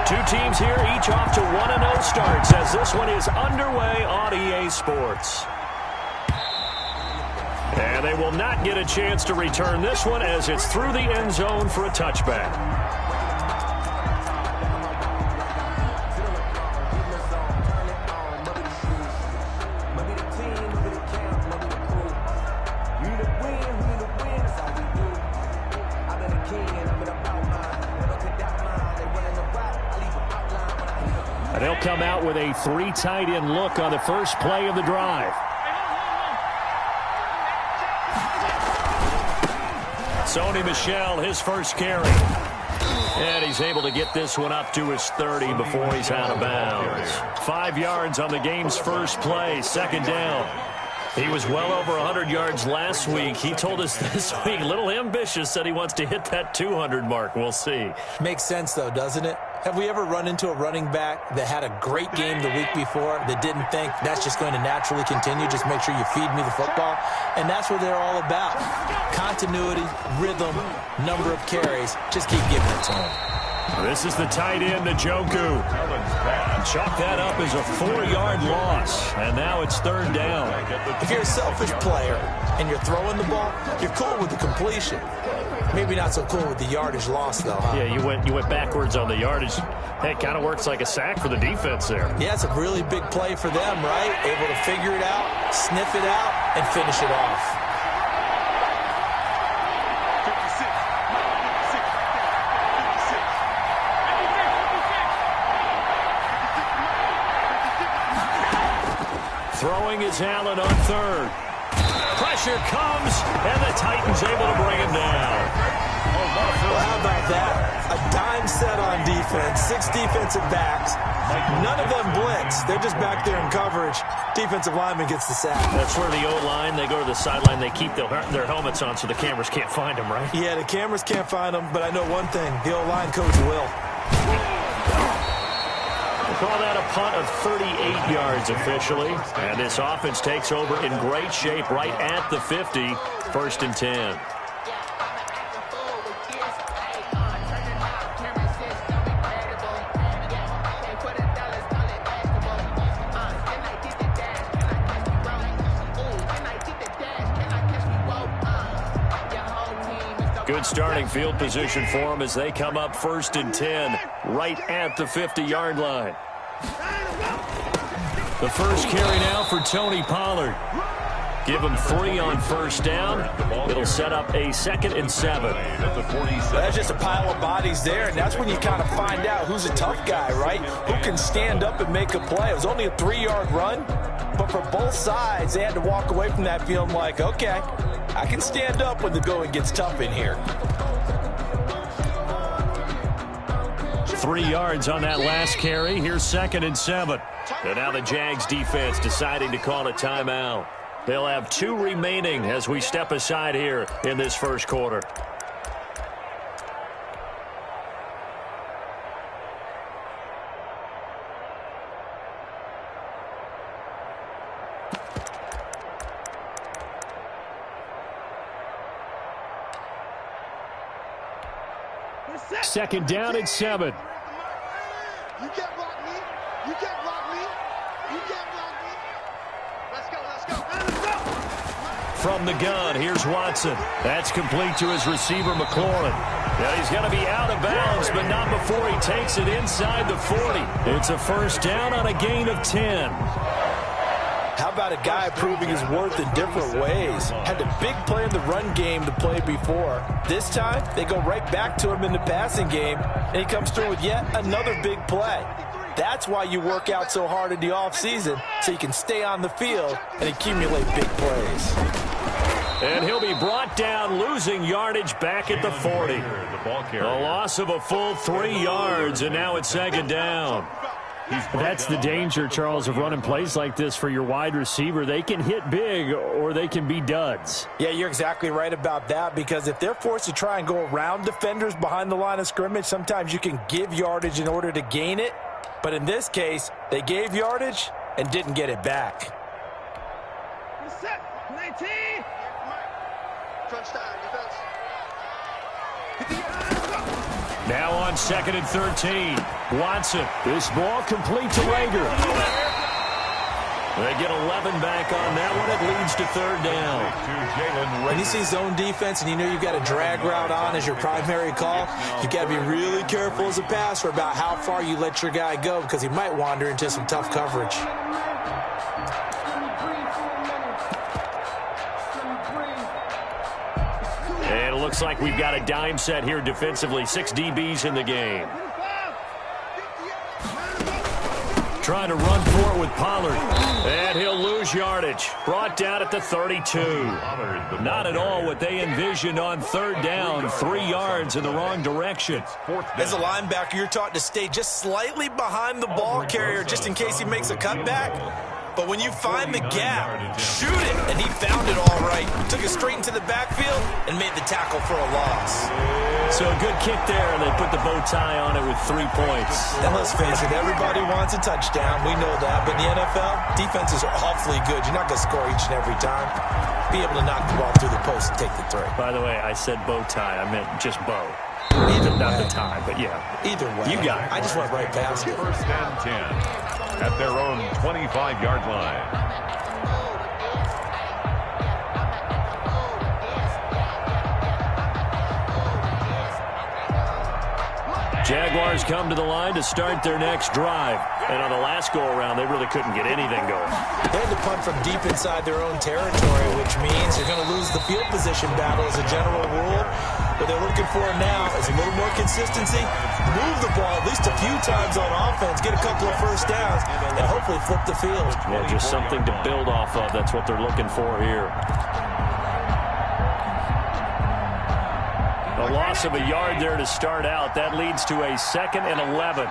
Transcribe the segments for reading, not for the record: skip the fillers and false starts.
Two teams here, each off to 1-0 starts as this one is underway on EA Sports. And they will not get a chance to return this one as it's through the end zone for a touchback. They'll come out with a 3 tight end look on the first play of the drive. Sony Michel, his first carry. And he's able to get this one up to his 30 before he's out of bounds. 5 yards on the game's first play, second down. He was well over 100 yards last week. He told us this week, a little ambitious, said he wants to hit that 200 mark. We'll see. Makes sense, though, doesn't it? Have we ever run into a running back that had a great game the week before that didn't think that's just going to naturally continue? Just make sure you feed me the football. And that's what they're all about. Continuity, rhythm, number of carries. Just keep giving it to them. This is the tight end, Njoku. Chalk that up as a 4-yard loss, and now it's third down. If you're a selfish player and you're throwing the ball, you're cool with the completion. Maybe not so cool with the yardage loss, though, huh? Yeah, you went backwards on the yardage. Hey, it kind of works like a sack for the defense there. Yeah, it's a really big play for them, right? Able to figure it out, sniff it out, and finish it off. Throwing is Allen on third. Pressure comes, and the Titans able to bring him down. Well, how about that? A dime set on defense, 6 defensive backs. None of them blitz. They're just back there in coverage. Defensive lineman gets the sack. That's where the O-line, they go to the sideline, they keep their helmets on so the cameras can't find them, right? Yeah, the cameras can't find them, but I know one thing. The O-line coach will. Call that a punt of 38 yards officially. And this offense takes over in great shape right at the 50. First and 10. Good starting field position for them as they come up first and 10 right at the 50-yard line. The first carry now for Tony Pollard. Give him 3 on first down. It'll set up a 2nd and 7. That's just a pile of bodies there, and that's when you kind of find out who's a tough guy, right? Who can stand up and make a play. It was only a 3-yard run, but for both sides, they had to walk away from that feeling like, okay, I can stand up when the going gets tough in here. 3 yards on that last carry. Here's 2nd and 7. And now the Jags defense deciding to call a timeout. They'll have 2 remaining as we step aside here in this first quarter. Second down and 7. You can't block me. You can't block me. You can't block me. Let's go, let's go. Let's go. From the gun, here's Watson. That's complete to his receiver, McLaurin. Now he's going to be out of bounds, but not before he takes it inside the 40. It's a first down on a gain of 10. How about a guy proving his worth in different ways? Had a big play in the run game the play before. This time, they go right back to him in the passing game, and he comes through with yet another big play. That's why you work out so hard in the offseason, so you can stay on the field and accumulate big plays. And he'll be brought down, losing yardage back at the 40. A loss of a full 3 yards, and now it's second down. That's the danger, Charles, of running plays like this for your wide receiver. They can hit big or they can be duds. Yeah, you're exactly right about that, because if they're forced to try and go around defenders behind the line of scrimmage, sometimes you can give yardage in order to gain it. But in this case, they gave yardage and didn't get it back. Set. 19. Crunch time, defense. Now on 2nd and 13. Watson. This ball complete to Rager. They get 11 back on that one. It leads to 3rd down. When you see zone defense and you know you've got a drag route on as your primary call, you've got to be really careful as a passer about how far you let your guy go because he might wander into some tough coverage. And it looks like we've got a dime set here defensively. 6 DBs in the game. Trying to run for it with Pollard. And he'll lose yardage. Brought down at the 32. Not at all what they envisioned on 3rd down. 3 yards in the wrong direction. As a linebacker, you're taught to stay just slightly behind the ball carrier just in case he makes a cutback. But when you find the gap, shoot it. And he found it all right. Took it straight into the backfield and made the tackle for a loss. So a good kick there, and they put the bow tie on it with 3 points. And let's face it, everybody wants a touchdown. We know that. But in the NFL, defenses are awfully good. You're not going to score each and every time. Be able to knock the ball through the post and take the 3. By the way, I said bow tie. I meant just bow. Not the tie, but yeah. Either way. You got it. I just went right past it. 1st and 10 at their own 25-yard line. Jaguars come to the line to start their next drive. And on the last go-around, they really couldn't get anything going. They had to punt from deep inside their own territory, which means they're going to lose the field position battle as a general rule. What they're looking for now is a little more consistency, move the ball at least a few times on offense, get a couple of 1st downs, and hopefully flip the field. Yeah, just something to build off of. That's what they're looking for here. A loss of a yard there to start out. That leads to a 2nd and 11.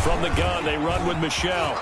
From the gun, they run with Michel.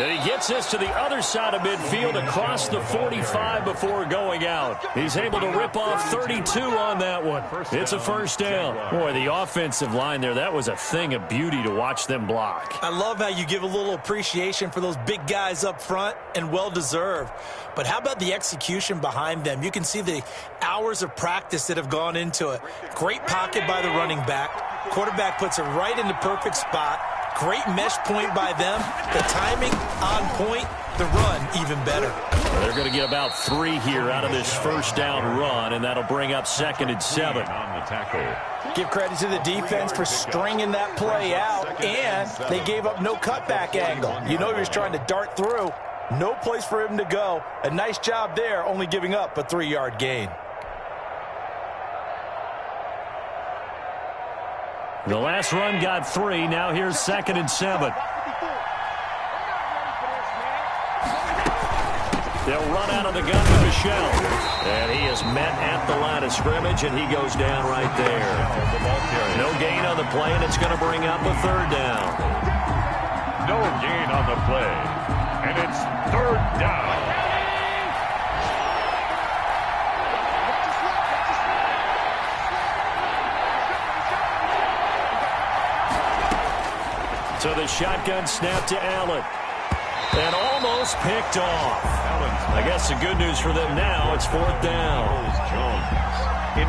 And he gets this to the other side of midfield across the 45 before going out. He's able to rip off 32 on that one. It's a 1st down. Boy, the offensive line there, that was a thing of beauty to watch them block. I love how you give a little appreciation for those big guys up front, and well-deserved. But how about the execution behind them? You can see the hours of practice that have gone into it. Great pocket by the running back. Quarterback puts it right in the perfect spot. Great mesh point by them. The timing on point. The run even better. They're going to get about 3 here out of this 1st down run, and that'll bring up 2nd and 7. On the tackle. Give credit to the defense for stringing that play out, and they gave up no cutback angle. You know he was trying to dart through. No place for him to go. A nice job there, only giving up a 3-yard gain. The last run got 3. Now here's 2nd and 7. They'll run out of the gun to Michel. And he is met at the line of scrimmage, and he goes down right there. No gain on the play, and it's going to bring up a 3rd down. No gain on the play. And it's 3rd down. So the shotgun snap to Allen. And almost picked off. I guess the good news for them now, it's 4th down.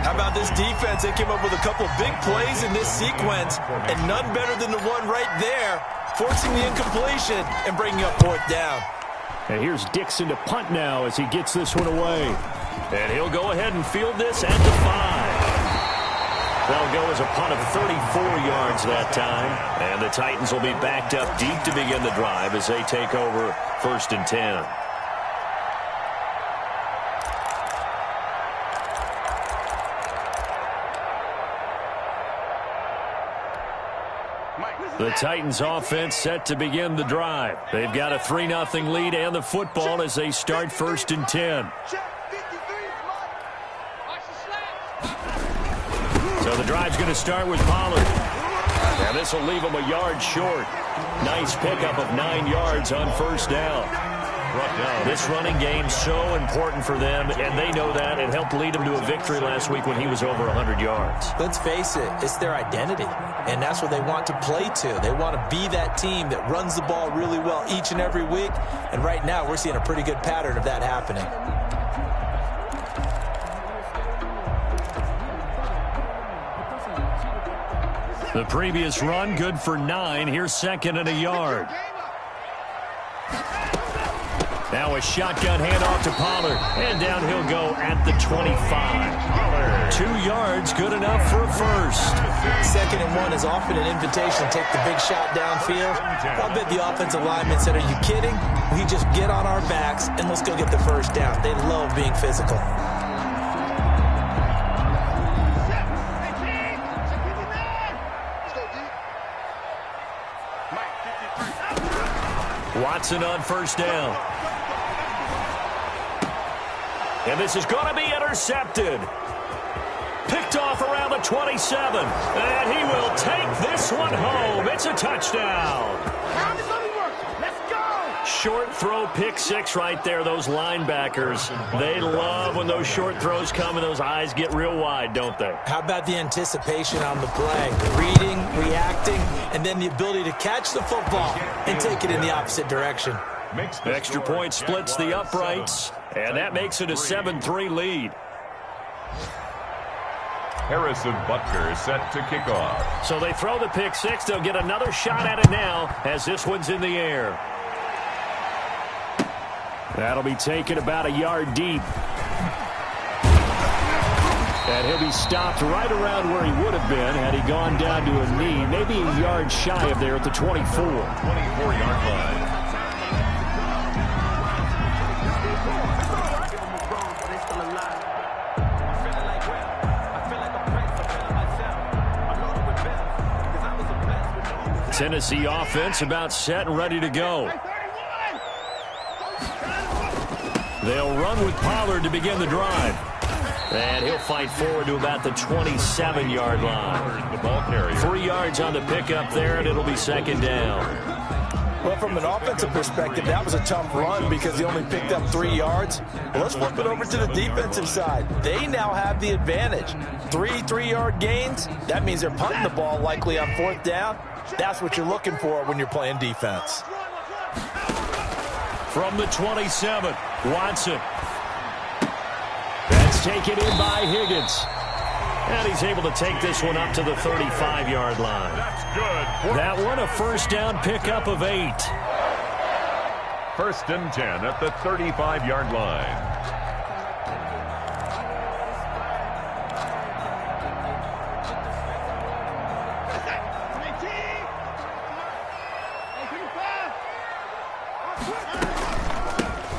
How about this defense? They came up with a couple of big plays in this sequence, and none better than the one right there, forcing the incompletion and bringing up 4th down. And here's Dixon to punt now as he gets this one away. And he'll go ahead and field this at the 5. That'll go as a punt of 34 yards that time. And the Titans will be backed up deep to begin the drive as they take over 1st and 10. The Titans offense set to begin the drive. They've got a 3-0 lead and the football as they start 1st and 10. So the drive's going to start with Pollard. And this will leave him a yard short. Nice pickup of 9 yards on 1st down. This running game so important for them, and they know that. It helped lead them to a victory last week when he was over 100 yards. Let's face it, it's their identity, and that's what they want to play to. They want to be that team that runs the ball really well each and every week, and right now we're seeing a pretty good pattern of that happening. The previous run, good for 9. Here's second and a yard. Now a shotgun handoff to Pollard. And down he'll go at the 25. 2 yards, good enough for a first. 2nd and 1 is often an invitation to take the big shot downfield. I bet the offensive lineman said, are you kidding? We just get on our backs and let's go get the first down. They love being physical. Watson on first down. And this is going to be intercepted. Picked off around the 27. And he will take this one home. It's a touchdown. Let's go. Short throw, pick 6 right there. Those linebackers, they love when those short throws come and those eyes get real wide, don't they? How about the anticipation on the play? Reading, reacting, and then the ability to catch the football and take it in the opposite direction. Extra point splits the uprights, and that makes it a 7-3 lead. Harrison Butker set to kick off. So they throw the pick 6. They'll get another shot at it now as this one's in the air. That'll be taken about a yard deep. And he'll be stopped right around where he would have been had he gone down to a knee, maybe a yard shy of there at the 24. 24-yard line. Tennessee offense about set and ready to go. They'll run with Pollard to begin the drive. And he'll fight forward to about the 27-yard line. The ball carrier. 3 yards on the pickup there, and it'll be second down. Well, from an offensive perspective, that was a tough run because he only picked up 3 yards. Well, let's flip it over to the defensive side. They now have the advantage. 3-3-yard gains, that means they're punting the ball likely on 4th down. That's what you're looking for when you're playing defense. From the 27, Watson. That's taken in by Higgins. And he's able to take this one up to the 35-yard line. That's good. That one a first down pickup of 8. 1st and 10 at the 35-yard line.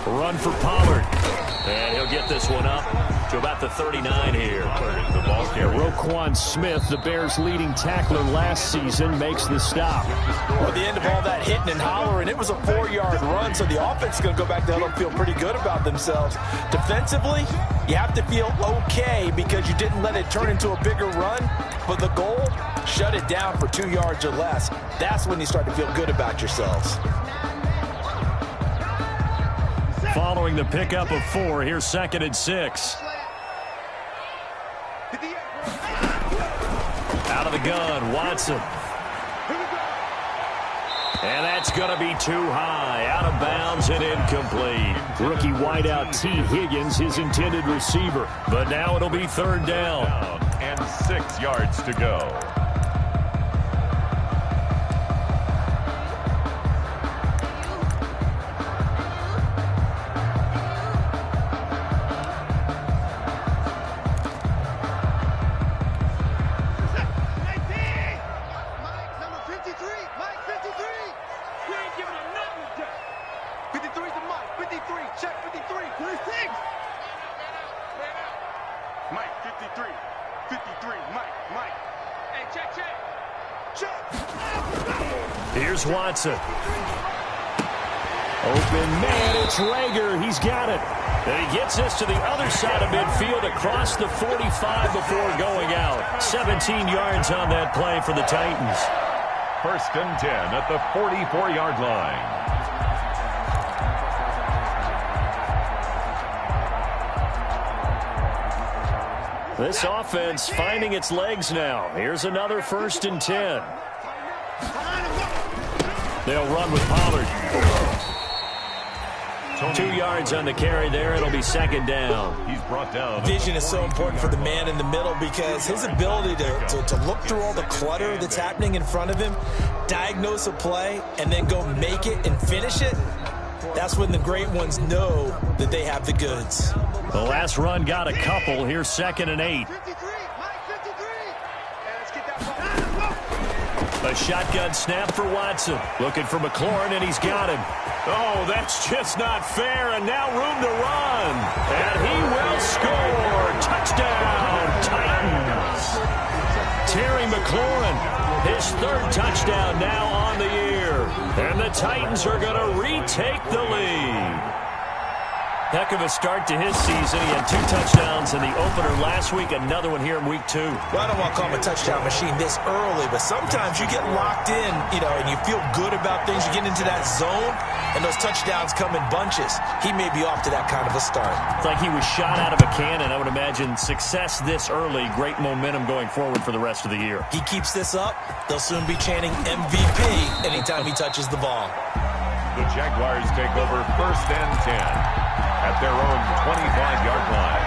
Run for Pollard. And he'll get this one up to about the 39 here. The ball carrier. Roquan Smith, the Bears' leading tackler last season, makes the stop. Well, at the end of all that hitting and hollering, it was a 4-yard run, so the offense is going to go back to huddle and feel pretty good about themselves. Defensively, you have to feel okay because you didn't let it turn into a bigger run, but the goal, shut it down for 2 yards or less. That's when you start to feel good about yourselves. Following the pickup of 4, here's 2nd and 6. Out of the gun, Watson. And that's going to be too high. Out of bounds and incomplete. Rookie wideout T. Higgins, his intended receiver. But now it'll be 3rd down. And 6 yards to go. Here's Watson. Open man, it's Rager. He's got it. And he gets this to the other side of midfield across the 45 before going out. 17 yards on that play for the Titans. 1st and 10 at the 44-yard line. This offense finding its legs now. Here's another 1st and 10. They'll run with Pollard. 2 yards on the carry there. It'll be second down. He's brought down. Vision is so important for the man in the middle because his ability to look through all the clutter that's happening in front of him, diagnose a play, and then go make it and finish it, that's when the great ones know that they have the goods. The last run got a couple. Here's 2nd and 8. 53, Mike 53. And let's get that ball. A shotgun snap for Watson. Looking for McLaurin, and he's got him. Oh, that's just not fair, and now room to run. And he will score. Touchdown, Titans. Terry McLaurin, his 3rd touchdown now on the year. And the Titans are going to retake the lead. Heck of a start to his season. He had 2 touchdowns in the opener last week, another one here in week 2. Well, I don't want to call him a touchdown machine this early, but sometimes you get locked in, and you feel good about things. You get into that zone, and those touchdowns come in bunches. He may be off to that kind of a start. It's like he was shot out of a cannon. I would imagine success this early, great momentum going forward for the rest of the year. He keeps this up, they'll soon be chanting MVP anytime he touches the ball. The Jaguars take over 1st and 10 at their own 25-yard line.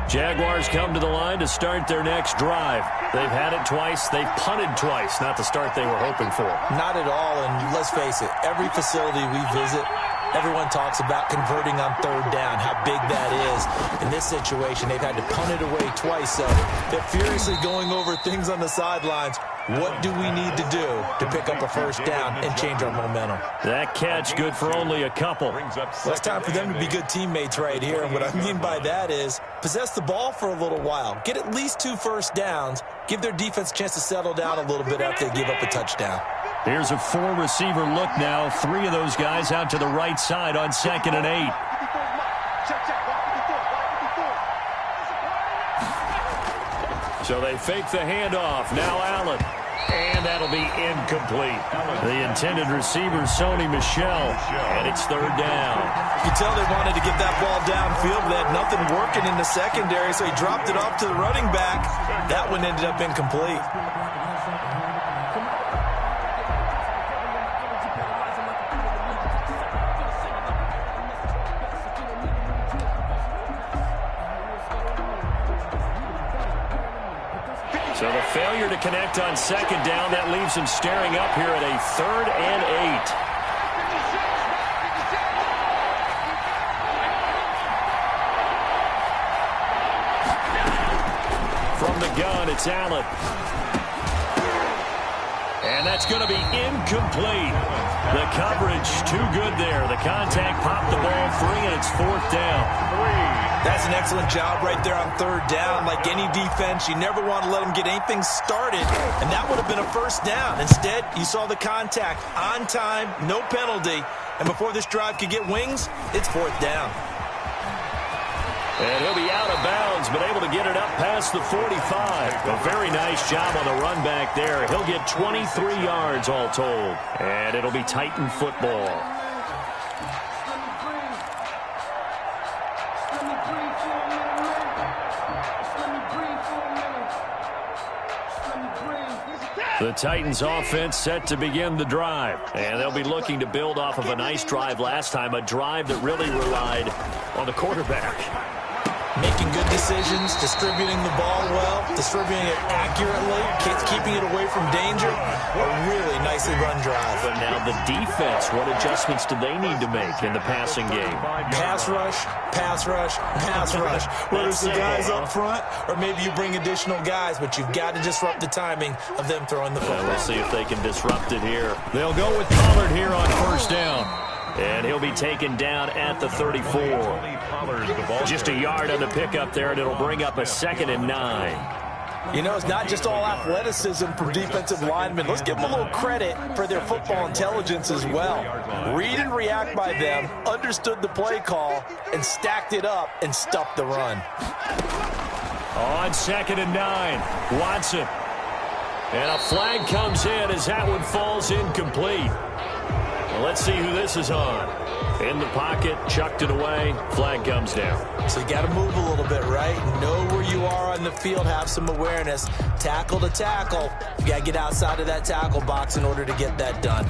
Jaguars come to the line to start their next drive. They've had it twice. They've punted twice. Not the start they were hoping for. Not at all, and let's face it, every facility we visit, everyone talks about converting on 3rd down, how big that is. In this situation, they've had to punt it away twice, so they're furiously going over things on the sidelines. What do we need to do to pick up a 1st down and change our momentum? That catch good for only a couple. Well, it's time for them to be good teammates right here. And what I mean by that is possess the ball for a little while. Get at least 2 first downs. Give their defense a chance to settle down a little bit after they give up a touchdown. Here's a 4-receiver look now. 3 of those guys out to the right side on 2nd and 8. So they fake the handoff. Now Allen. And that'll be incomplete. The intended receiver, Sony Michel. And it's 3rd down. You can tell they wanted to get that ball downfield. They had nothing working in the secondary, so he dropped it off to the running back. That one ended up incomplete. So the failure to connect on 2nd down, that leaves him staring up here at a 3rd and 8. From the gun, it's Allen. And that's going to be incomplete. The coverage too good there. The contact popped the ball free, and it's 4th down. That's an excellent job right there on 3rd down. Like any defense, you never want to let them get anything started, and that would have been a 1st down. Instead, you saw the contact on time, no penalty, and before this drive could get wings, it's 4th down. And he'll be out of bounds, but able to get it up past the 45. A very nice job on the run back there. He'll get 23 yards all told, and it'll be Titan football. The Titans offense set to begin the drive, and they'll be looking to build off of a nice drive last time, a drive that really relied on the quarterback. Making good decisions, distributing the ball well, distributing it accurately, keeping it away from danger. A really nicely run drive. But now the defense, what adjustments do they need to make in the passing game? Pass rush, pass rush, pass rush. Whether it's the guys up front or maybe you bring additional guys, but you've got to disrupt the timing of them throwing the football. We'll see if they can disrupt it here. They'll go with Pollard here on 1st down. And he'll be taken down at the 34. Just a yard on the pickup there, and it'll bring up a 2nd and 9. You know, it's not just all athleticism from defensive linemen. Let's give them a little credit for their football intelligence as well. Read and react by them, understood the play call, and stacked it up and stuffed the run. On 2nd and 9, Watson. And a flag comes in as that one falls incomplete. Well, let's see who this is on. In the pocket, chucked it away, flag comes down. So you got to move a little bit, right? Know where you are on the field, have some awareness. Tackle to tackle. You got to get outside of that tackle box in order to get that done.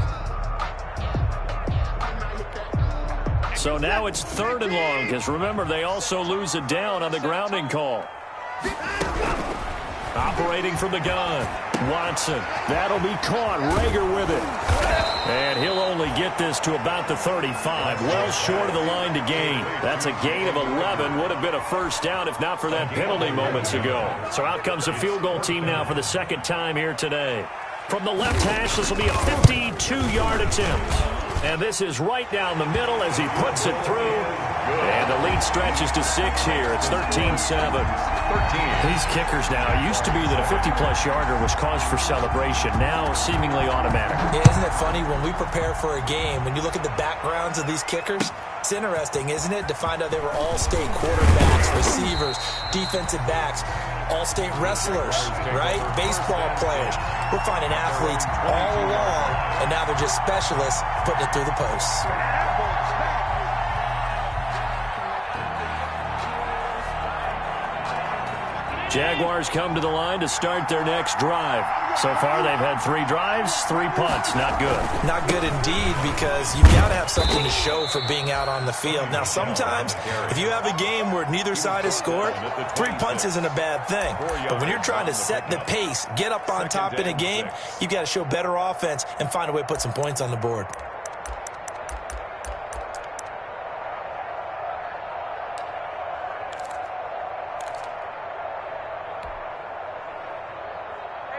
So now it's 3rd and long, because remember, they also lose it down on the grounding call. Operating from the gun, Watson. That'll be caught. Rager with it. And he'll only get this to about the 35, well short of the line to gain. That's a gain of 11. Would have been a first down if not for that penalty moments ago. So out comes the field goal team now for the 2nd time here today. From the left hash, this will be a 52-yard attempt. And this is right down the middle as he puts it through. And the lead stretches to 6 here. It's 13-7. These kickers now, it used to be that a 50-plus yarder was cause for celebration. Now seemingly automatic. Yeah, isn't it funny when we prepare for a game, when you look at the backgrounds of these kickers, it's interesting, isn't it, to find out they were all-state quarterbacks, receivers, defensive backs, all-state wrestlers, right? Baseball players. We're finding athletes all along, and now they're just specialists putting it through the posts. Jaguars come to the line to start their next drive. So far, they've had 3 drives, 3 punts. Not good. Not good indeed, because you've got to have something to show for being out on the field. Now, sometimes, if you have a game where neither side has scored, 3 punts isn't a bad thing. But when you're trying to set the pace, get up on top in a game, you've got to show better offense and find a way to put some points on the board.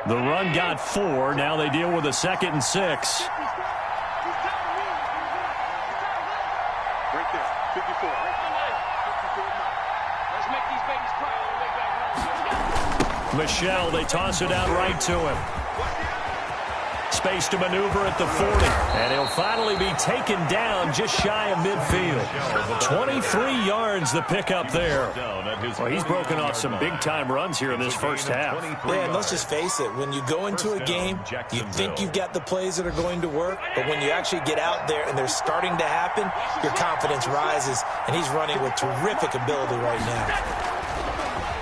The run got 4. Now they deal with a 2nd and 6. Right there, 54. Let's make these babies cry all the way back home. Michelle, they toss it out right to him. Space to maneuver at the 40. And he'll finally be taken down just shy of midfield. 23 yards the pickup there. Well, he's broken off some big-time runs here in this first half. Yeah, and let's just face it. When you go into a game, you think you've got the plays that are going to work, but when you actually get out there and they're starting to happen, your confidence rises, and he's running with terrific ability right now.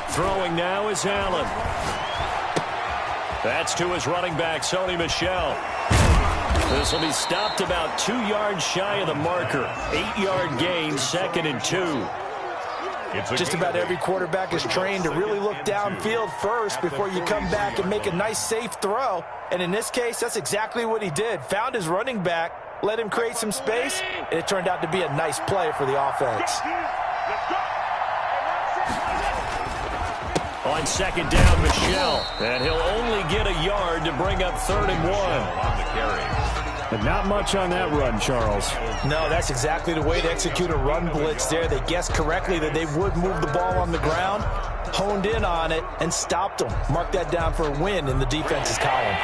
Throwing now is Allen. That's to his running back, Sony Michel. This will be stopped about 2 yards shy of the marker. 8-yard gain, 2nd and 2. Just about every quarterback is trained to really look downfield first before you come back and make a nice, safe throw. And in this case, that's exactly what he did. Found his running back, let him create some space, and it turned out to be a nice play for the offense. On 2nd down, Michel. And he'll only get a yard to bring up 3rd and 1. But not much on that run, Charles. No, that's exactly the way to execute a run blitz there. They guessed correctly that they would move the ball on the ground, honed in on it, and stopped them. Mark that down for a win in the defense's column.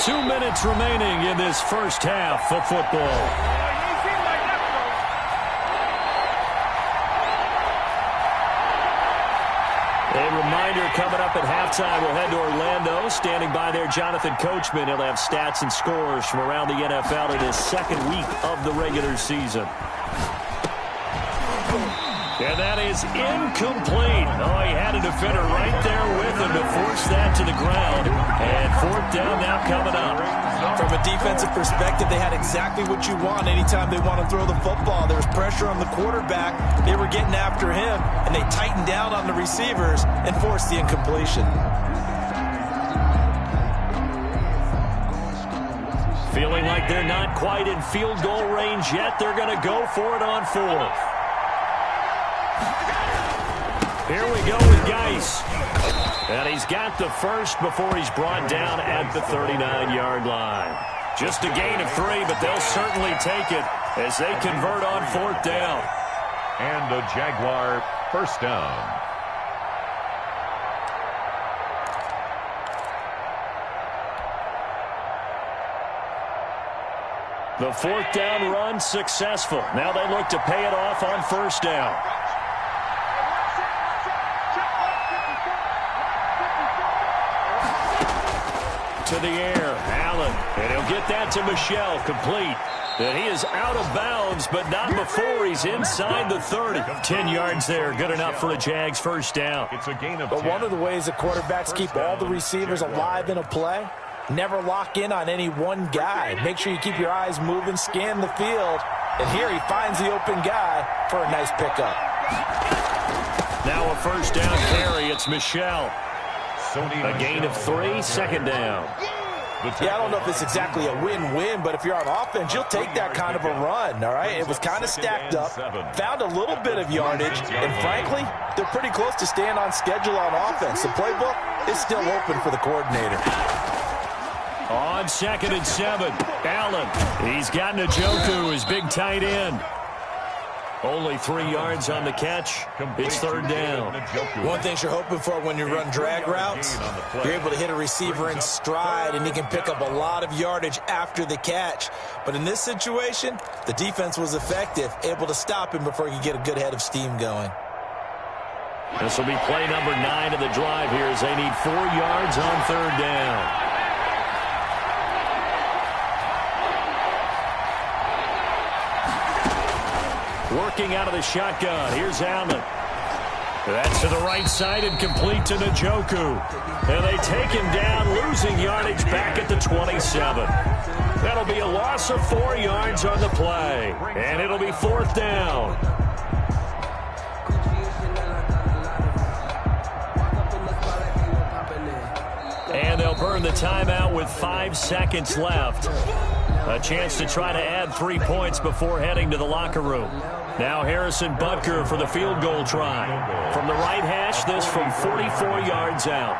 2 minutes remaining in this first half of football. A reminder coming up at halftime, we'll head to Orlando. Standing by there, Jonathan Coachman. He'll have stats and scores from around the NFL in his 2nd week of the regular season. And that is incomplete. Oh, he had a defender right there with him to force that to the ground. And 4th down now coming up. From a defensive perspective, they had exactly what you want anytime they want to throw the football. There was pressure on the quarterback. They were getting after him, and they tightened down on the receivers and forced the incompletion. Feeling like they're not quite in field goal range yet. They're going to go for it on 4th. Here we go with Geis. And he's got the first before he's brought down at the 39-yard line. Just a gain of 3, but they'll certainly take it as they convert on 4th down. And a Jaguar first down. The 4th down run successful. Now they look to pay it off on 1st down. To the air, Allen, and he'll get that to Michel, complete. And he is out of bounds, but not before he's inside the 30. 10 yards there, good enough for a Jags first down. It's a gain of 10. But one of the ways the quarterbacks keep all the receivers alive in a play, never lock in on any one guy. Make sure you keep your eyes moving, scan the field. And here he finds the open guy for a nice pickup. Now a first down carry. It's Michel. A gain of 3, second down. Yeah, I don't know if it's exactly a win-win, but if you're on offense, you'll take that kind of a run, all right? It was kind of stacked up, found a little bit of yardage, and frankly, they're pretty close to staying on schedule on offense. The playbook is still open for the coordinator. On 2nd and 7, Allen. He's got Njoku, his big tight end. Only 3 yards on the catch. It's third down. One thing you're hoping for when you run drag routes, you're able to hit a receiver in stride, and he can pick up a lot of yardage after the catch. But in this situation, the defense was effective, able to stop him before he could get a good head of steam going. This will be play number 9 of the drive here as they need 4 yards on third down. Working out of the shotgun. Here's Allen. That's to the right side and complete to Njoku. And they take him down, losing yardage back at the 27. That'll be a loss of 4 yards on the play. And it'll be fourth down. And they'll burn the timeout with 5 seconds left. A chance to try to add 3 points before heading to the locker room. Now Harrison Butker for the field goal try. From the right hash, this from 44 yards out.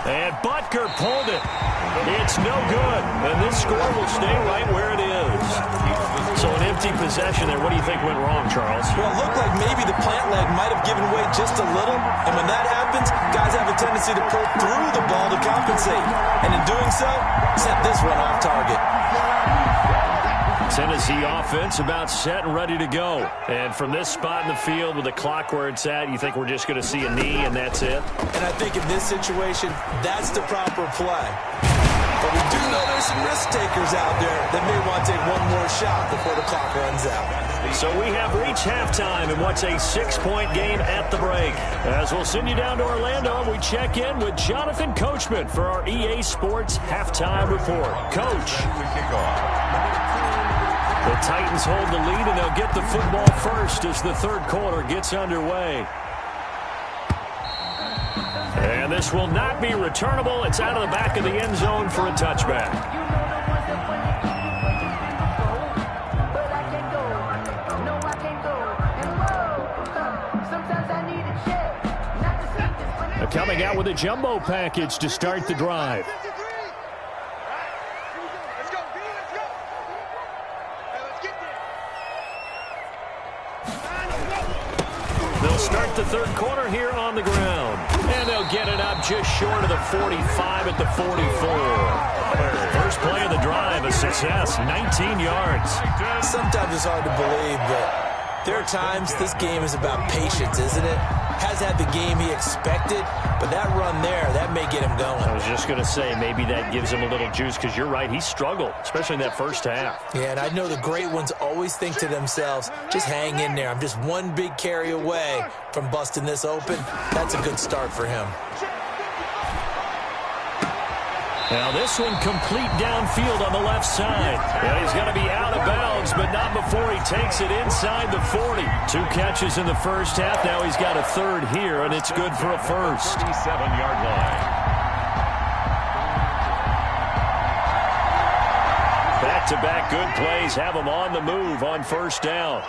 And Butker pulled it. It's no good. And this score will stay right where it is. So an empty possession there. What do you think went wrong, Charles? Well, it looked like maybe the plant leg might have given way just a little. And when that happens, guys have a tendency to pull through the ball to compensate. And in doing so, sent this one off target. Tennessee offense about set and ready to go. And from this spot in the field with the clock where it's at, you think we're just going to see a knee and that's it? And I think in this situation, that's the proper play. But we do know there's some risk takers out there that may want to take one more shot before the clock runs out. So we have reached halftime in what's a 6-point game at the break. As we'll send you down to Orlando, and we check in with Jonathan Coachman for our EA Sports Halftime Report. Coach. The Titans hold the lead, and they'll get the football first as the third quarter gets underway. And this will not be returnable. It's out of the back of the end zone for a touchback. Coming out with a jumbo package to start the drive. They'll start the third quarter here on the ground. And they'll get it up just short of the 45 at the 44. First play of the drive, a success, 19 yards. Sometimes it's hard to believe, but there are times this game is about patience, isn't it? Has had the game he expected, but that run there, that may get him going. I was just going to say, maybe that gives him a little juice, because you're right, he struggled, especially in that first half. Yeah, and I know the great ones always think to themselves, just hang in there. I'm just one big carry away from busting this open. That's a good start for him. Now this one complete downfield on the left side. Yeah, he's got to be out of bounds, but not before he takes it inside the 40. 2 catches in the first half. Now he's got a third here, and it's good for a first. 37-yard line. Back-to-back good plays have him on the move on first down.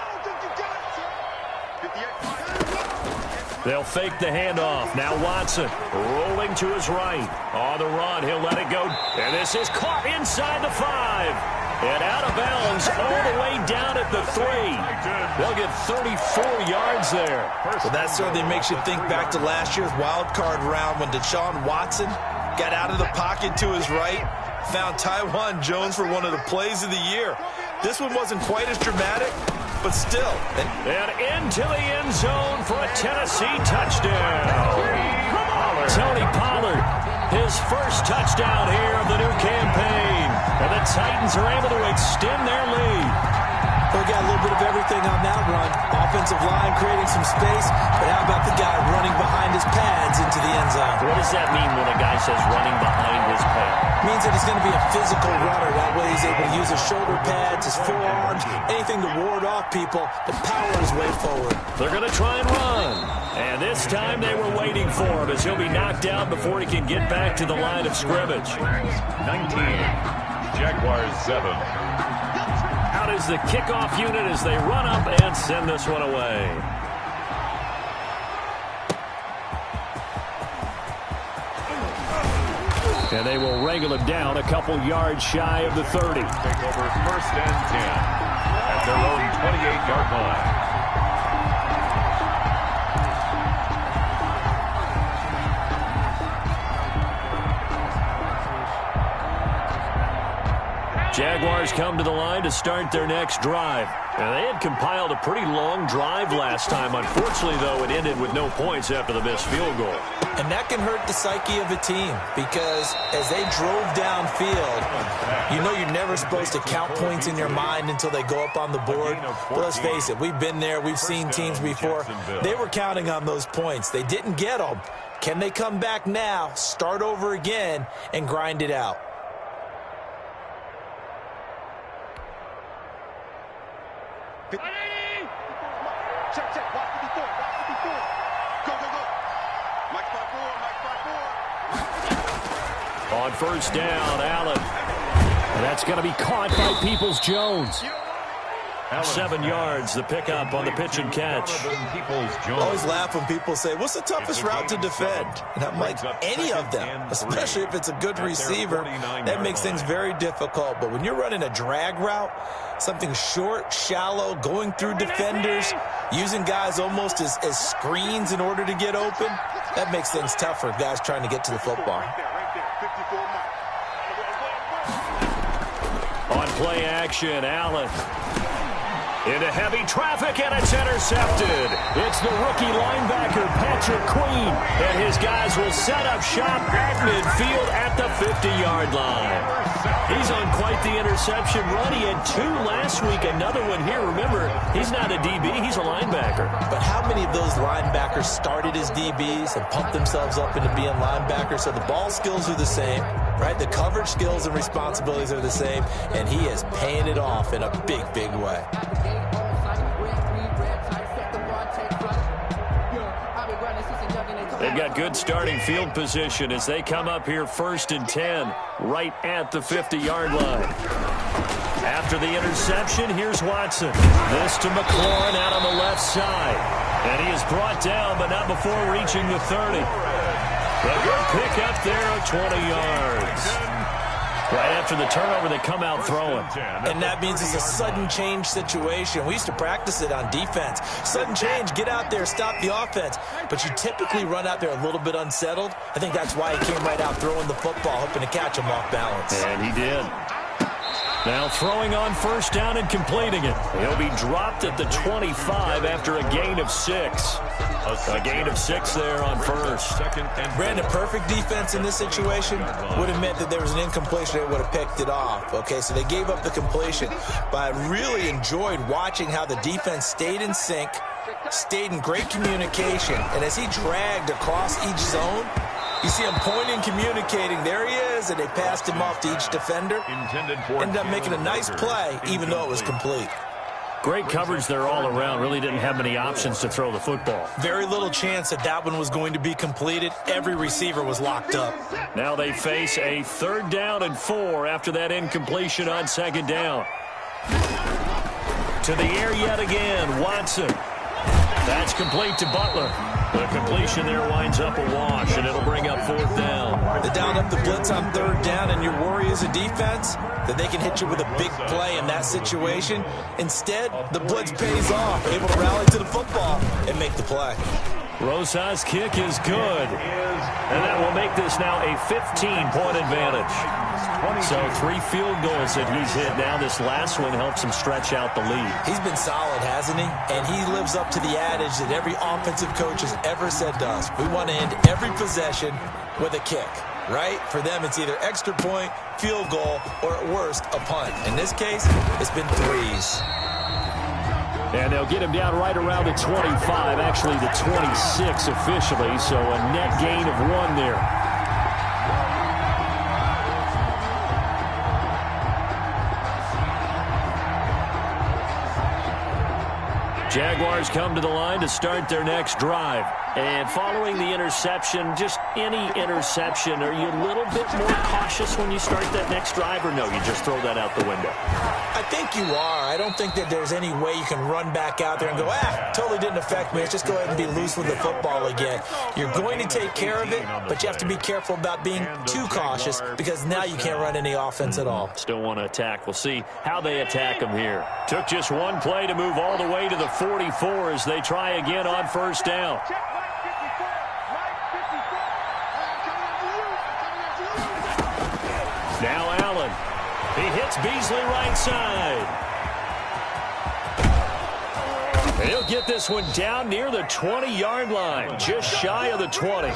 They'll fake the handoff. Now Watson rolling to his right. On the run, he'll let it go. And this is caught inside the 5. And out of bounds all the way down at the 3. They'll get 34 yards there. Well, that certainly makes you think back to last year's wild card round when Deshaun Watson got out of the pocket to his right, found Tywan Jones for one of the plays of the year. This one wasn't quite as dramatic, but still. And into the end zone for a Tennessee touchdown. Tony Pollard, his first touchdown here of the new campaign. And the Titans are able to extend their lead. We got a little bit of everything on that run. Offensive line creating some space, but how about the guy running behind his pads into the end zone? What does that mean when a guy says running behind his pads? It means that he's going to be a physical runner. That way he's able to use his shoulder pads, his forearms, anything to ward off people to power his way forward. They're going to try and run. And this time they were waiting for him as he'll be knocked out before he can get back to the line of scrimmage. 19, Jaguars 7. Out is the kickoff unit as they run up and send this one away. And they will wrangle him down a couple yards shy of the 30. Take over 1st and 10 at their own 28-yard line. Jaguars come to the line to start their next drive. And they had compiled a pretty long drive last time. Unfortunately, though, it ended with no points after the missed field goal. And that can hurt the psyche of a team because as they drove downfield, you know you're never supposed to count points in your mind until they go up on the board. But let's face it, we've been there. We've seen teams before. They were counting on those points. They didn't get them. Can they come back now, start over again, and grind it out? Check, check. Watch the before. Watch the before. Go, go, go. Mike 5-4. On first down, Allen. And that's going to be caught by Peoples-Jones. 7 yards, the pickup on the pitch and catch. I always laugh when people say, what's the toughest route to defend? And I'm like, any of them, especially if it's a good receiver. That makes things very difficult. But when you're running a drag route, something short, shallow, going through defenders, using guys almost as screens in order to get open, that makes things tough for guys trying to get to the football. On play action, Allen. Into heavy traffic, and it's intercepted. It's the rookie linebacker, Patrick Queen, and his guys will set up shop at midfield at the 50-yard line. He's on quite the interception run. He had 2 last week, another one here. Remember, he's not a DB, he's a linebacker. But how many of those linebackers started as DBs and pumped themselves up into being linebackers? So the ball skills are the same, right? The coverage skills and responsibilities are the same, and he is paying it off in a big, big way. They've got good starting field position as they come up here 1st and 10, right at the 50-yard line. After the interception, here's Watson. This to McLaurin out on the left side. And he is brought down, but not before reaching the 30. A good pick up there of 20 yards. Right after the turnover, they come out throwing. And that means it's a sudden change situation. We used to practice it on defense. Sudden change, get out there, stop the offense. But you typically run out there a little bit unsettled. I think that's why he came right out throwing the football, hoping to catch him off balance. And he did. Now throwing on first down and completing it. He'll be dropped at the 25 after a gain of 6. A gain of 6 there on first. Brandon, perfect defense in this situation would have meant that there was an incompletion. They would have picked it off. Okay, so they gave up the completion. But I really enjoyed watching how the defense stayed in sync, stayed in great communication. And as he dragged across each zone, you see him pointing, communicating. There he is, and they passed him off to each defender. Ended up making a nice play, even though it was complete. Great coverage there all around. Really didn't have many options to throw the football. Very little chance that that one was going to be completed. Every receiver was locked up. Now they face a 3rd down and 4 after that incompletion on 2nd down. To the air yet again, Watson. That's complete to Butler. The completion there winds up a wash, and it'll bring up 4th down. They down up the blitz on 3rd down, and your worry as a defense that they can hit you with a big play in that situation. Instead, the blitz pays off, able to rally to the football and make the play. Rosa's kick is good, and that will make this now a 15-point advantage. So 3 field goals that he's hit now. This last one helps him stretch out the lead. He's been solid, hasn't he? And he lives up to the adage that every offensive coach has ever said to us. We want to end every possession with a kick, right? For them, it's either extra point, field goal, or at worst, a punt. In this case, it's been 3s. And they'll get him down right around the 25, actually the 26 officially, so a net gain of 1 there. Jaguars come to the line to start their next drive. And following the interception, just any interception, are you a little bit more cautious when you start that next drive, or no, you just throw that out the window? I think you are. I don't think that there's any way you can run back out there and go, totally didn't affect me. Let's just go ahead and be loose with the football again. You're going to take care of it, but you have to be careful about being too cautious because now you can't run any offense at all. Still want to attack. We'll see how they attack him here. Took just 1 play to move all the way to the 44 as they try again on first down. Now Allen. He hits Beasley right side. He'll get this one down near the 20-yard line, just shy of the 20.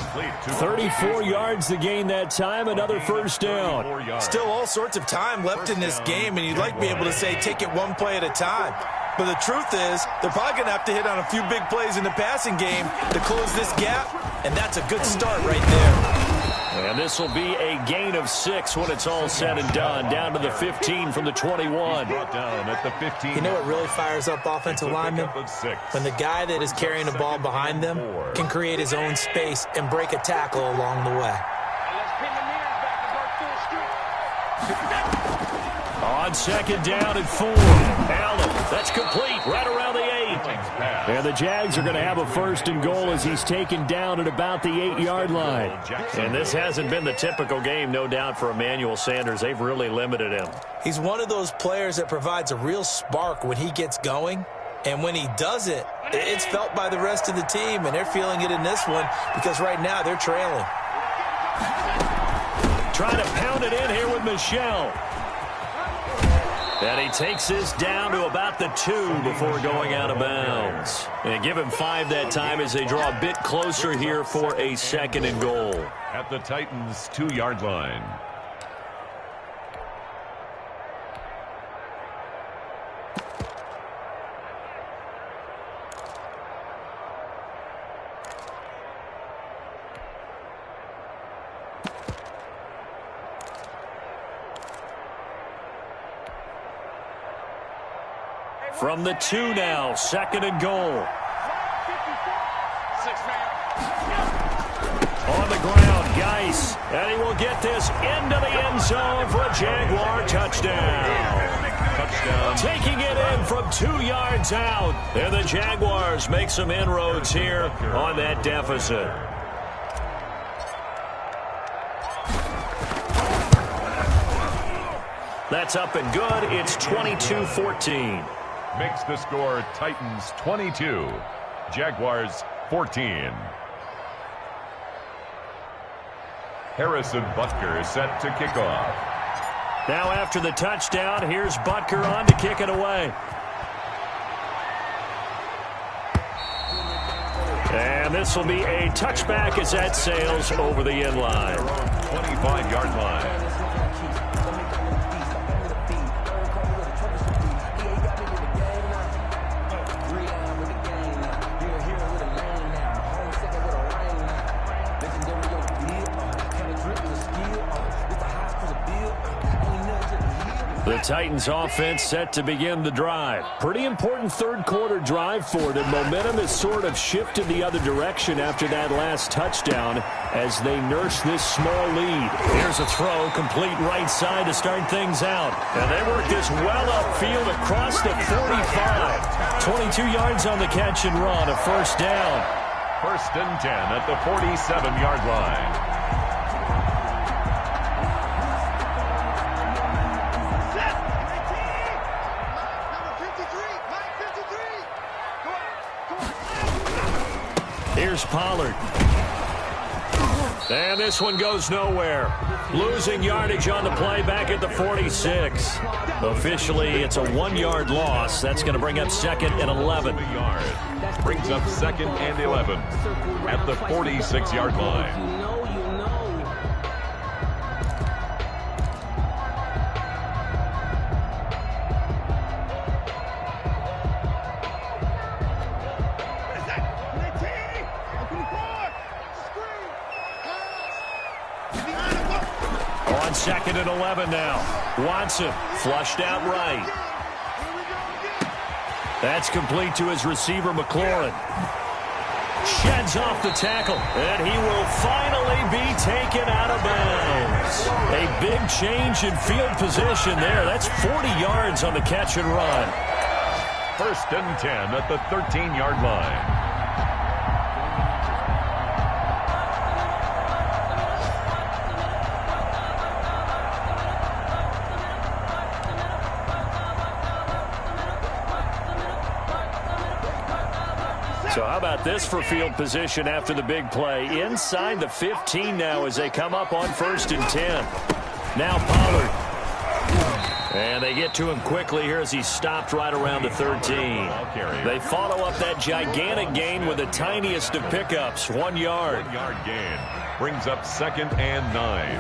34 yards to gain that time, another first down. Still all sorts of time left in this game, and you'd like to be able to say take it 1 play at a time. But the truth is, they're probably going to have to hit on a few big plays in the passing game to close this gap, and that's a good start right there. And this will be a gain of 6 when it's all said and done. Down to the 15 from the 21. You know what really fires up offensive linemen? When the guy that is carrying the ball behind them can create his own space and break a tackle along the way. On second down and 4. Allen, that's complete, right around the 8. And the Jags are going to have a first and goal as he's taken down at about the 8-yard line. And this hasn't been the typical game, no doubt, for Emmanuel Sanders. They've really limited him. He's one of those players that provides a real spark when he gets going. And when he does it, it's felt by the rest of the team, and they're feeling it in this one because right now they're trailing. Trying to pound it in here with Michel. And he takes this down to about the 2 before going out of bounds. And give him 5 that time as they draw a bit closer here for a second and goal. At the Titans' 2-yard line. From the 2 now, second and goal. On the ground, Geis. And he will get this into the end zone for a Jaguar touchdown. Taking it in from 2 yards out. And the Jaguars make some inroads here on that deficit. That's up and good. It's 22-14. Makes the score Titans 22, Jaguars 14. Harrison Butker is set to kick off. Now after the touchdown, here's Butker on to kick it away. And this will be a touchback as that sails over the end line. 25-yard line. The Titans offense set to begin the drive. Pretty important third quarter drive for them. Momentum has sort of shifted the other direction after that last touchdown as they nurse this small lead. Here's a throw, complete right side to start things out. And they work this well upfield across the 45. 22 yards on the catch and run, a first down. First and 10 at the 47-yard line. Here's Pollard. And this one goes nowhere. Losing yardage on the play back at the 46. Officially, it's a 1-yard loss. That's going to bring up 2nd and 11. Brings up 2nd and 11 at the 46-yard line. On 2nd and 11 now. Watson flushed out right. That's complete to his receiver, McLaurin. Sheds off the tackle, and he will finally be taken out of bounds. A big change in field position there. That's 40 yards on the catch and run. 1st and 10 at the 13-yard line. So how about this for field position after the big play? Inside the 15 now as they come up on 1st and 10. Now Pollard. And they get to him quickly here as he stopped right around the 13. They follow up that gigantic gain with the tiniest of pickups, 1 yard. 1-yard gain brings up 2nd and 9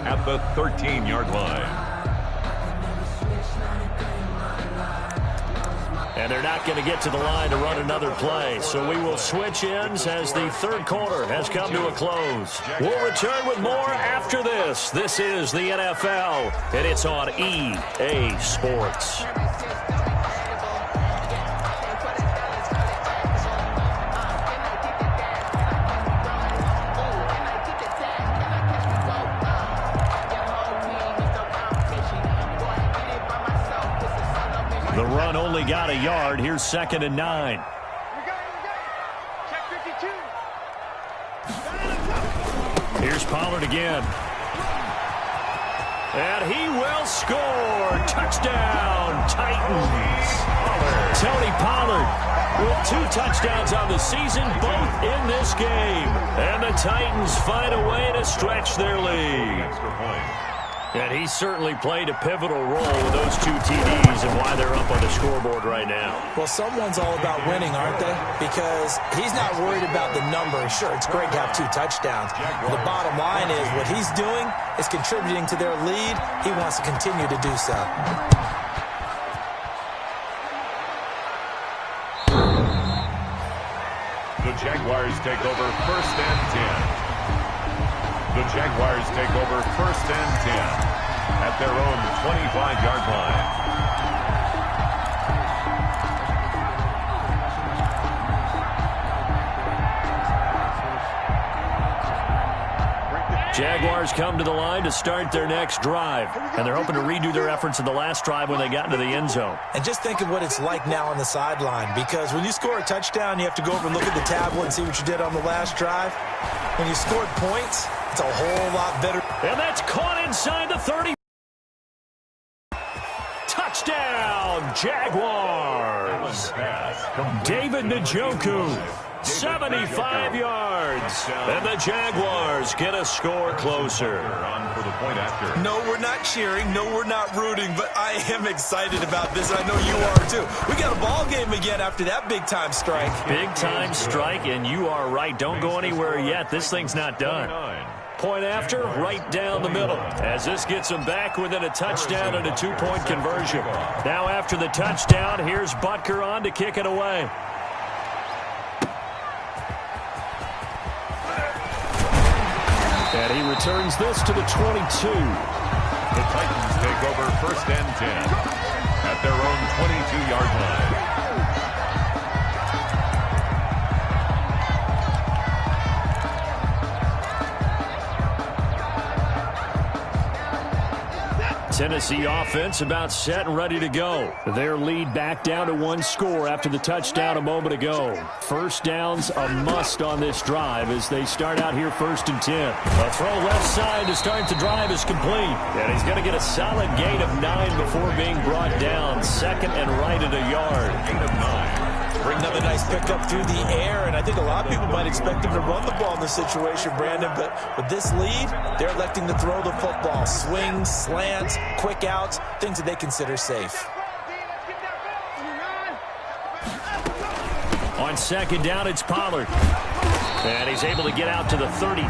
at the 13-yard line. And they're not going to get to the line to run another play. So we will switch ends as the 3rd quarter has come to a close. We'll return with more after this. This is the NFL, and it's on EA Sports. The run only got a yard. Here's 2nd and 9. Check 52. Here's Pollard again. And he will score. Touchdown, Titans. Tony Pollard with 2 touchdowns on the season, both in this game. And the Titans find a way to stretch their lead. Extra point. And he certainly played a pivotal role with those 2 TDs and why they're up on the scoreboard right now. Well, someone's all about winning, aren't they? Because he's not worried about the number. Sure, it's great to have 2 touchdowns. But the bottom line is what he's doing is contributing to their lead. He wants to continue to do so. The Jaguars take over 1st and 10. The Jaguars take over 1st and 10 at their own 25-yard line. Jaguars come to the line to start their next drive, and they're hoping to redo their efforts in the last drive when they got into the end zone. And just think of what it's like now on the sideline, because when you score a touchdown, you have to go over and look at the tablet and see what you did on the last drive. When you scored points, it's a whole lot better. And that's caught inside the 30. Touchdown, Jaguars. David Njoku, 75 yards. And the Jaguars get a score closer. On for the point after. No, we're not cheering. No, we're not rooting. But I am excited about this. I know you are, too. We got a ball game again after that big-time strike. Big-time strike, and you are right. Don't go anywhere yet. This thing's not done. Point after, right down the middle, as this gets them back within a touchdown and a 2-point conversion. Now after the touchdown, here's Butker on to kick it away. And he returns this to the 22. The Titans take over 1st and 10 at their own 22-yard line. Tennessee offense about set and ready to go. Their lead back down to 1 score after the touchdown a moment ago. First down's a must on this drive as they start out here 1st and 10. A throw left side to start the drive is complete. And he's going to get a solid gain of 9 before being brought down. 2nd and right at a yard. Gain of 9. Another nice pickup through the air, and I think a lot of people might expect him to run the ball in this situation, Brandon, but with this lead, they're electing to throw the football. Swings, slants, quick outs, things that they consider safe. On second down, it's Pollard. And he's able to get out to the 32,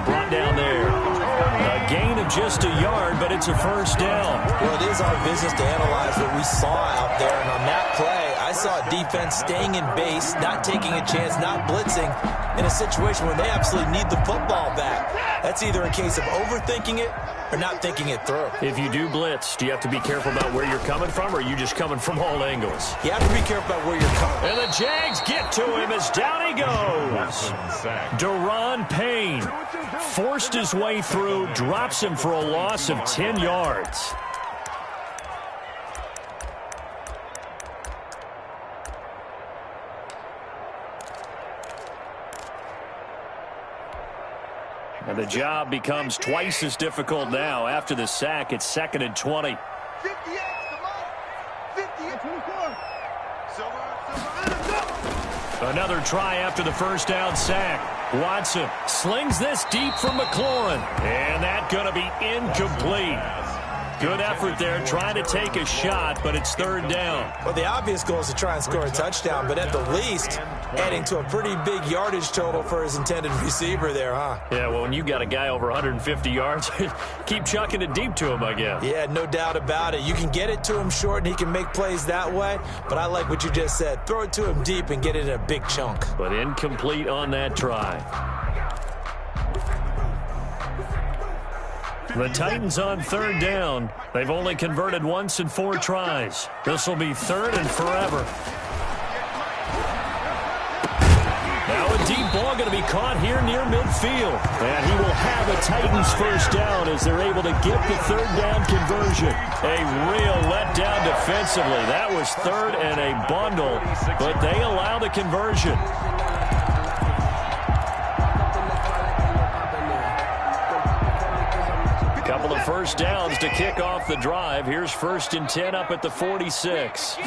brought down there. A gain of just a yard, but it's a first down. Well, it is our business to analyze what we saw out there, and on that play, I saw a defense staying in base, not taking a chance, not blitzing, in a situation where they absolutely need the football back. That's either a case of overthinking it or not thinking it through. If you do blitz, do you have to be careful about where you're coming from, or are you just coming from all angles? You have to be careful about where you're coming. And the Jags get to him as down he goes. Deron Payne forced his way through, drops him for a loss of 10 yards. And the job becomes twice as difficult now. After the sack, it's 2nd and 20. 58, Another try after the first down sack. Watson slings this deep from McLaurin. And that's going to be incomplete. Good effort there, trying to take a shot, but it's 3rd down. Well, the obvious goal is to try and score a touchdown, but at the least, adding to a pretty big yardage total for his intended receiver there, huh? Yeah, well, when you got a guy over 150 yards, keep chucking it deep to him, I guess. Yeah, no doubt about it. You can get it to him short, and he can make plays that way, but I like what you just said. Throw it to him deep and get it in a big chunk. But incomplete on that try. The Titans on 3rd down. They've only converted once in 4 tries. This will be 3rd and forever. Now a deep ball going to be caught here near midfield. And he will have a Titans first down as they're able to get the 3rd down conversion. A real letdown defensively. That was 3rd and a bundle, but they allow the conversion. Couple of first downs to kick off the drive. Here's 1st and 10 up at the 46.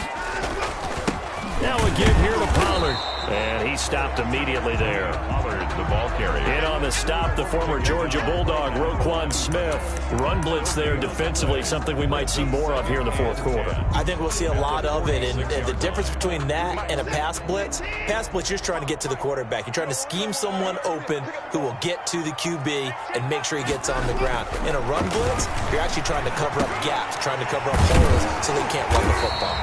Now a give here to Pollard. And he stopped immediately there. Pollard, the ball carrier. In on the stop, the former Georgia Bulldog, Roquan Smith. Run blitz there defensively, something we might see more of here in the 4th quarter. I think we'll see a lot of it, and the difference between that and a pass blitz, you're just trying to get to the quarterback. You're trying to scheme someone open who will get to the QB and make sure he gets on the ground. In a run blitz, you're actually trying to cover up gaps, trying to cover up holes so they can't run the football.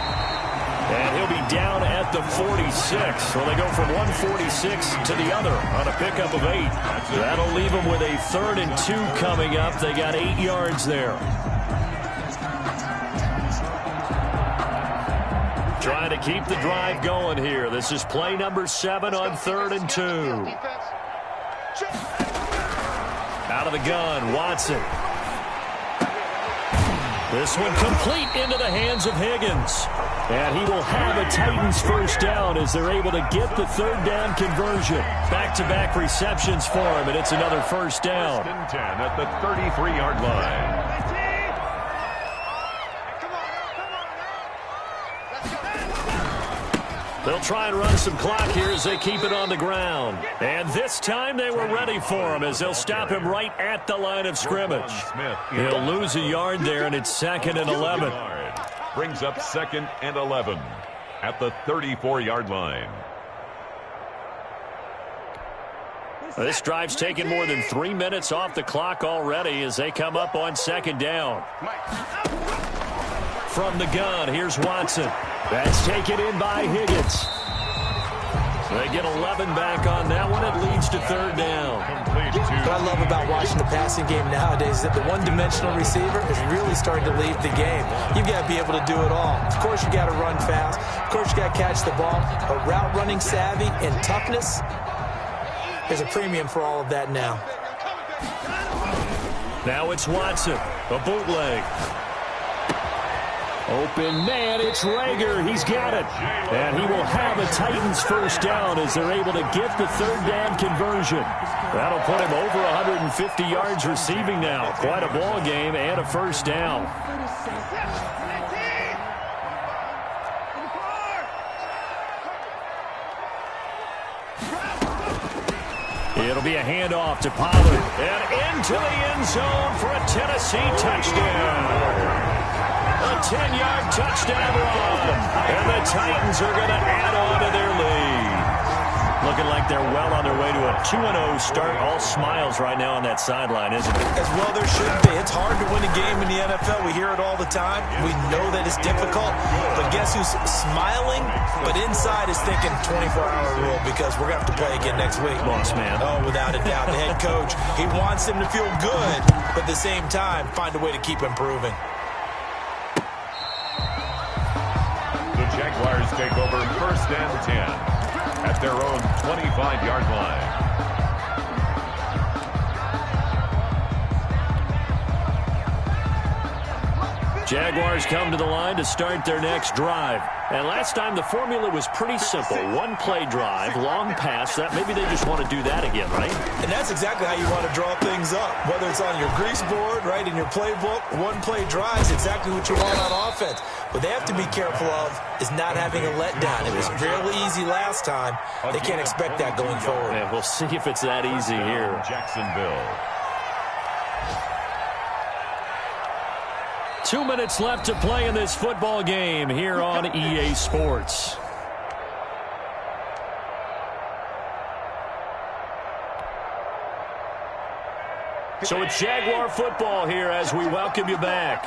And he'll be down at the 46. So they go from 146 to the other on a pickup of 8. That'll leave them with a 3rd and 2 coming up. They got 8 yards there. Trying to keep the drive going here. This is play number 7 on 3rd and 2. Out of the gun, Watson. This one complete into the hands of Higgins. And he will have a Titans first down as they're able to get the 3rd down conversion. Back-to-back receptions for him, and it's another first down. 1st and 10 at the 33-yard line. They'll try and run some clock here as they keep it on the ground. And this time they were ready for him as they'll stop him right at the line of scrimmage. He'll lose a yard there, and it's 2nd and 11. Brings up 2nd and 11 at the 34-yard line. This drive's taken more than 3 minutes off the clock already as they come up on 2nd down. From the gun, here's Watson. That's taken in by Higgins. They get 11 back on that one. It leads to 3rd down. What I love about watching the passing game nowadays is that the one-dimensional receiver is really starting to lead the game. You've got to be able to do it all. Of course, you got to run fast. Of course, you got to catch the ball. But route running savvy and toughness, there's a premium for all of that now. Now it's Watson, a bootleg. Open man, it's Rager. He's got it. And he will have a Titans first down as they're able to get the 3rd down conversion. That'll put him over 150 yards receiving now. Quite a ball game and a first down. It'll be a handoff to Pollard. And into the end zone for a Tennessee touchdown. A 10-yard touchdown run. And the Titans are going to add on to their lead. Looking like they're well on their way to a 2-0 start. All smiles right now on that sideline, isn't it? As well there should be. It's hard to win a game in the NFL. We hear it all the time. We know that it's difficult. But guess who's smiling, but inside is thinking 24-hour rule because we're going to have to play again next week. Boss man. Oh, without a doubt. The head coach, he wants him to feel good, but at the same time, find a way to keep improving. The Jaguars take over 1st and 10. At their own 25-yard line. Jaguars come to the line to start their next drive. And last time the formula was pretty simple. One-play drive, long pass. That maybe they just want to do that again, right? And that's exactly how you want to draw things up. Whether it's on your grease board, right, in your playbook, one-play drive is exactly what you want on offense. What they have to be careful of is not having a letdown. It was really easy last time. They can't expect that going forward. Yeah, we'll see if it's that easy here. Jacksonville. 2 minutes left to play in this football game here on EA Sports. So it's Jaguar football here as we welcome you back.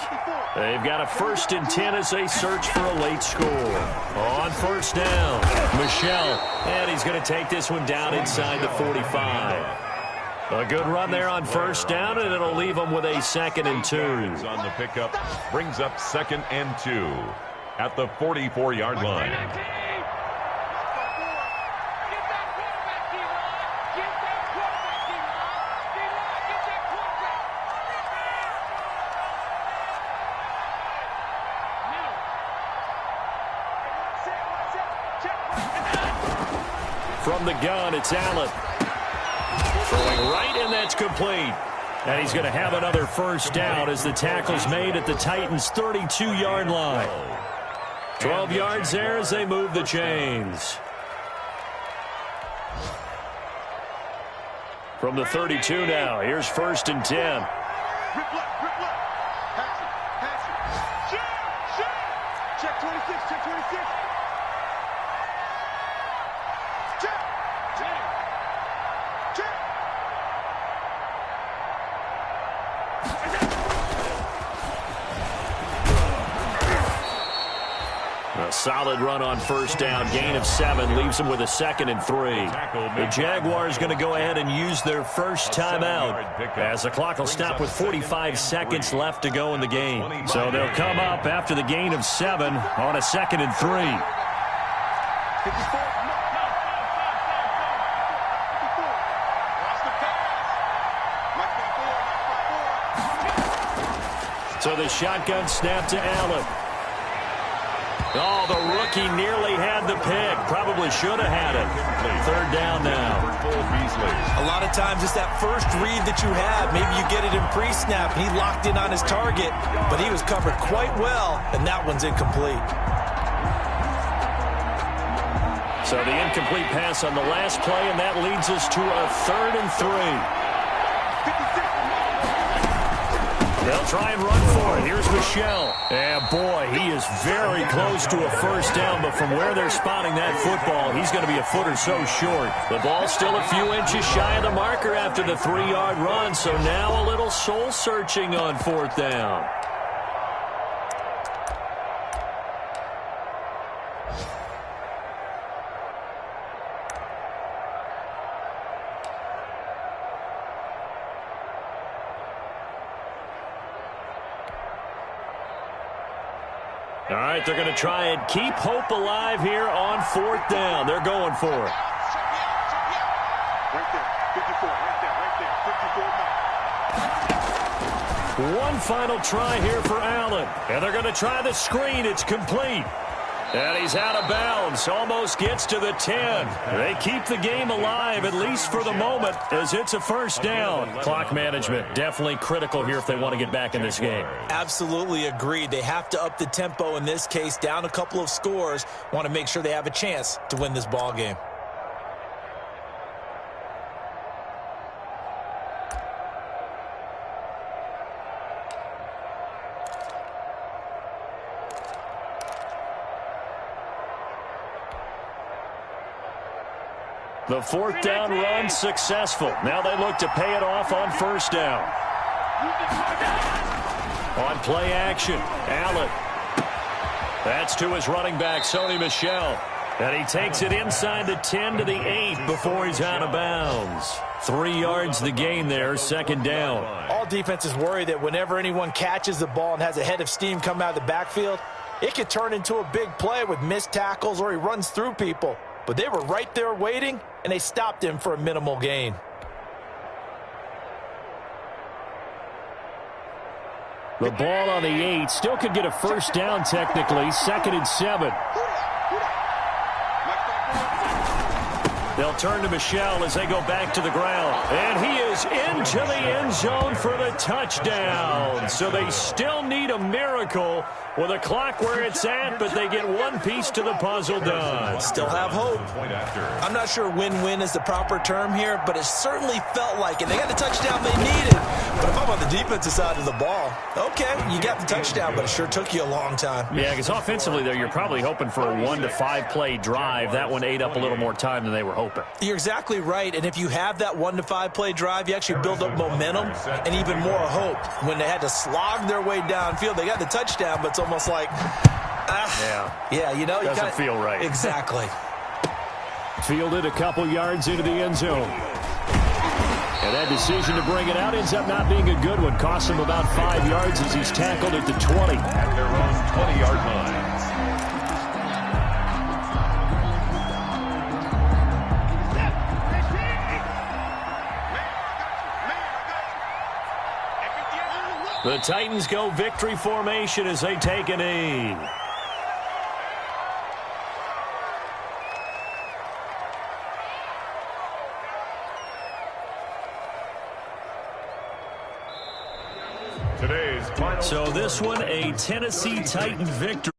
They've got a 1st and 10 as they search for a late score. On 1st down, Michel. And he's going to take this one down inside the 45. A good run there on 1st down, and it'll leave them with a 2nd and 2. On the pickup, brings up 2nd and 2 at the 44-yard line. From the gun, it's Allen. Throwing right, and that's complete. And he's going to have another 1st down as the tackle's made at the Titans' 32-yard line. 12 yards there as they move the chains. From the 32 now, here's 1st and 10. Check 26, check 26. A solid run on 1st down. Gain of 7 leaves them with a 2nd and 3. The Jaguars going to go ahead and use their first timeout as the clock will stop with 45 seconds left to go in the game. So they'll come up after the gain of 7 on a 2nd and 3. So the shotgun snap to Allen. Oh, the rookie nearly had the pick. Probably should have had it. 3rd down now. A lot of times it's that first read that you have. Maybe you get it in pre-snap, and he locked in on his target, but he was covered quite well, and that one's incomplete. So the incomplete pass on the last play, and that leads us to a 3rd and 3. They'll try and run for it. Here's Michel. And boy, he is very close to a 1st down, but from where they're spotting that football, he's going to be a foot or so short. The ball's still a few inches shy of the marker after the 3-yard run, so now a little soul-searching on 4th down. All right, they're going to try and keep hope alive here on 4th down. They're going for it. Right there, 54, right there, 54. One final try here for Allen. And they're going to try the screen. It's complete. And he's out of bounds. Almost gets to the 10. They keep the game alive, at least for the moment, as it's a 1st down. Clock management definitely critical here if they want to get back in this game. Absolutely agreed. They have to up the tempo in this case, down a couple of scores. Want to make sure they have a chance to win this ball game. The fourth down run successful. Now they look to pay it off on first down. On play action, Allen. That's to his running back, Sony Michel. And he takes it inside the 10 to the 8 before he's out of bounds. 3 yards the gain there, second down. All defenses worry that whenever anyone catches the ball and has a head of steam come out of the backfield, it could turn into a big play with missed tackles or he runs through people. But they were right there waiting, and they stopped him for a minimal gain. The ball on the 8 still could get a first down technically, 2nd and 7. They'll turn to Michel as they go back to the ground. And he is into the end zone for the touchdown. So they still need a miracle with a clock where it's at, but they get one piece to the puzzle done. Still have hope. I'm not sure win-win is the proper term here, but it certainly felt like it. They got the touchdown they needed. But if I'm on the defensive side of the ball, okay, you got the touchdown, but it sure took you a long time. Yeah, because offensively there, you're probably hoping for a 1 to 5 play drive. That one ate up a little more time than they were hoping. You're exactly right, and if you have that 1 to 5 play drive, you actually build up momentum and even more hope. When they had to slog their way downfield, they got the touchdown, but it's almost like, yeah, you know, doesn't feel right. Exactly. Fielded a couple yards into the end zone. And that decision to bring it out ends up not being a good one. Costs him about 5 yards as he's tackled at the 20. At their own 20-yard line. The Titans go victory formation as they take a knee. Today's final. So this one, a Tennessee Titan victory.